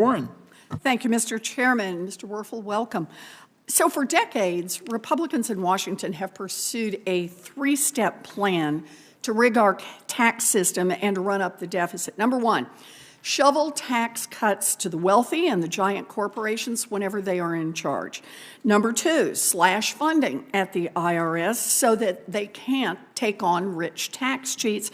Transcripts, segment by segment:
Warren. Thank you, Mr. Chairman. Mr. Werfel, welcome. So for decades, Republicans in Washington have pursued a three-step plan to rig our tax system and to run up the deficit. Number one, shovel tax cuts to the wealthy and the giant corporations whenever they are in charge. Number two, slash funding at the IRS so that they can't take on rich tax cheats.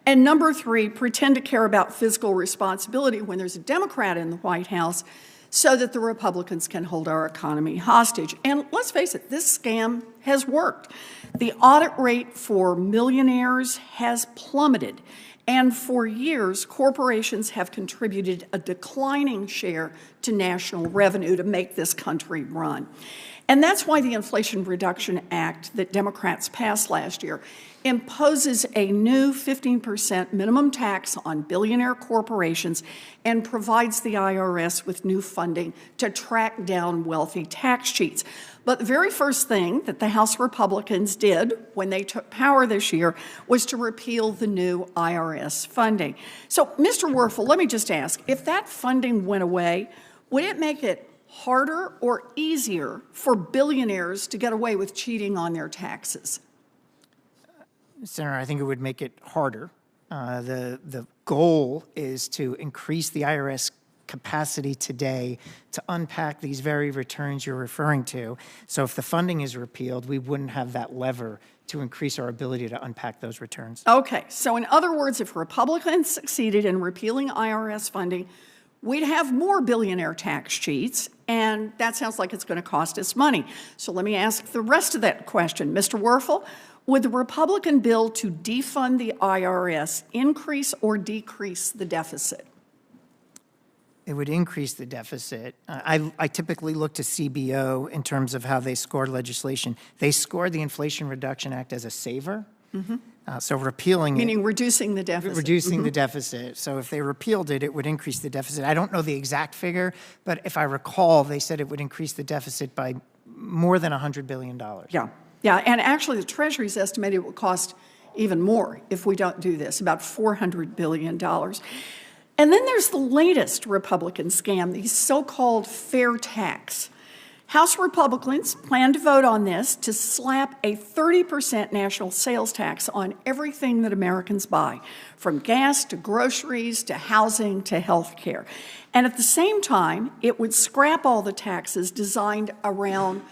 And number three, pretend to care about fiscal responsibility when there's a Democrat in the White House so that the Republicans can hold our economy hostage. And let's face it, this scam has worked. The audit rate for millionaires has plummeted. And for years, corporations have contributed a declining share to national revenue to make this country run. And that's why the Inflation Reduction Act that Democrats passed last year imposes a new 15% minimum tax on billionaire corporations and provides the IRS with new funding to track down wealthy tax cheats. But the very first thing that the House Republicans did when they took power this year was to repeal the new IRS funding. So, Mr. Werfel, let me just ask, if that funding went away, would it make it harder or easier for billionaires to get away with cheating on their taxes? Senator, I think it would make it harder. The goal is to increase the IRS capacity today to unpack these very returns you're referring to. So if the funding is repealed, we wouldn't have that lever to increase our ability to unpack those returns. Okay, so in other words, if Republicans succeeded in repealing IRS funding, we'd have more billionaire tax cheats, and that sounds like it's going to cost us money. So let me ask the rest of that question. Mr. Werfel, would the Republican bill to defund the IRS increase or decrease the deficit? It would increase the deficit. I typically look to CBO in terms of how they scored legislation. They scored the Inflation Reduction Act as a saver. So repealing Meaning reducing the deficit. Reducing the deficit. So if they repealed it, it would increase the deficit. I don't know the exact figure, but if I recall, they said it would increase the deficit by more than $100 billion. Yeah, and actually the Treasury's estimated it will cost even more if we don't do this, about $400 billion. And then there's the latest Republican scam, the so-called fair tax. House Republicans plan to vote on this to slap a 30% national sales tax on everything that Americans buy, from gas to groceries to housing to health care. And at the same time, it would scrap all the taxes designed around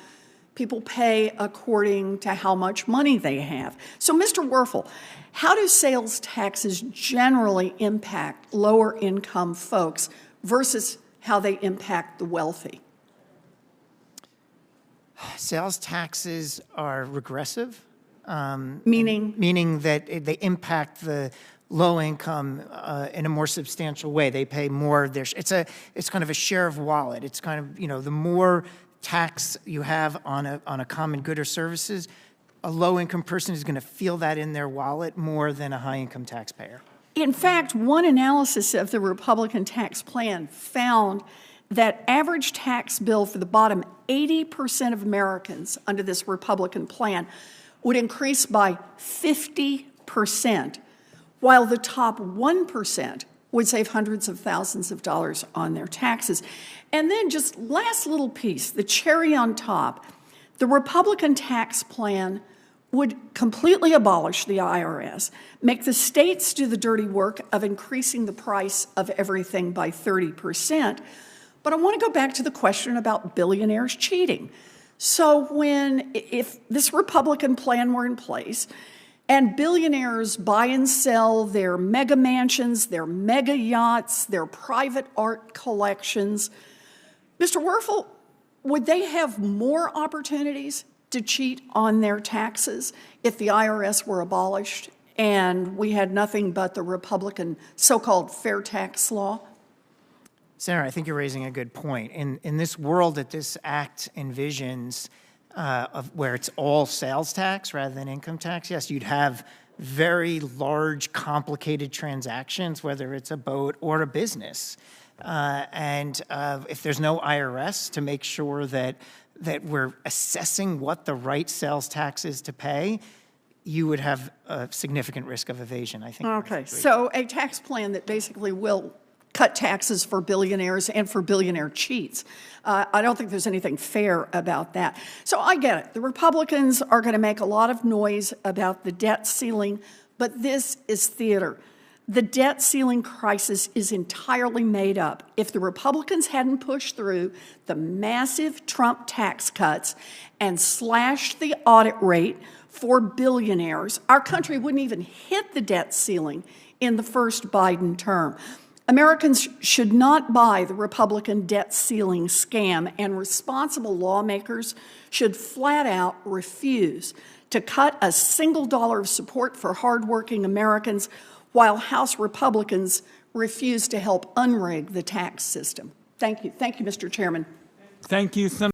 people pay according to how much money they have. So, Mr. Werfel, how do sales taxes generally impact lower income folks versus how they impact the wealthy? Sales taxes are regressive. Meaning? Meaning that they impact the low income in a more substantial way. They pay more. It's kind of a share of wallet. It's kind of, the more tax you have on a common good or services, a low-income person is going to feel that in their wallet more than a high-income taxpayer. In fact, one analysis of the Republican tax plan found that average tax bill for the bottom 80% of Americans under this Republican plan would increase by 50%, while the top 1% would save hundreds of thousands of dollars on their taxes. And then just last little piece, the cherry on top, the Republican tax plan would completely abolish the IRS, make the states do the dirty work of increasing the price of everything by 30%. But I want to go back to the question about billionaires cheating. So if this Republican plan were in place, and billionaires buy and sell their mega mansions, their mega yachts, their private art collections, Mr. Werfel, would they have more opportunities to cheat on their taxes if the IRS were abolished and we had nothing but the Republican so-called fair tax law? Senator, I think you're raising a good point. In this world that this act envisions, where it's all sales tax rather than income tax, yes, you'd have very large, complicated transactions, whether it's a boat or a business. And if there's no IRS to make sure that we're assessing what the right sales tax is to pay, you would have a significant risk of evasion, I think. Okay, so a tax plan that basically will cut taxes for billionaires and for billionaire cheats. I don't think there's anything fair about that. So I get it. The Republicans are going to make a lot of noise about the debt ceiling, but this is theater. The debt ceiling crisis is entirely made up. If the Republicans hadn't pushed through the massive Trump tax cuts and slashed the audit rate for billionaires, our country wouldn't even hit the debt ceiling in the first Biden term. Americans should not buy the Republican debt ceiling scam, and responsible lawmakers should flat out refuse to cut a single dollar of support for hardworking Americans while House Republicans refuse to help unrig the tax system. Thank you. Thank you, Mr. Chairman. Thank you, Senator.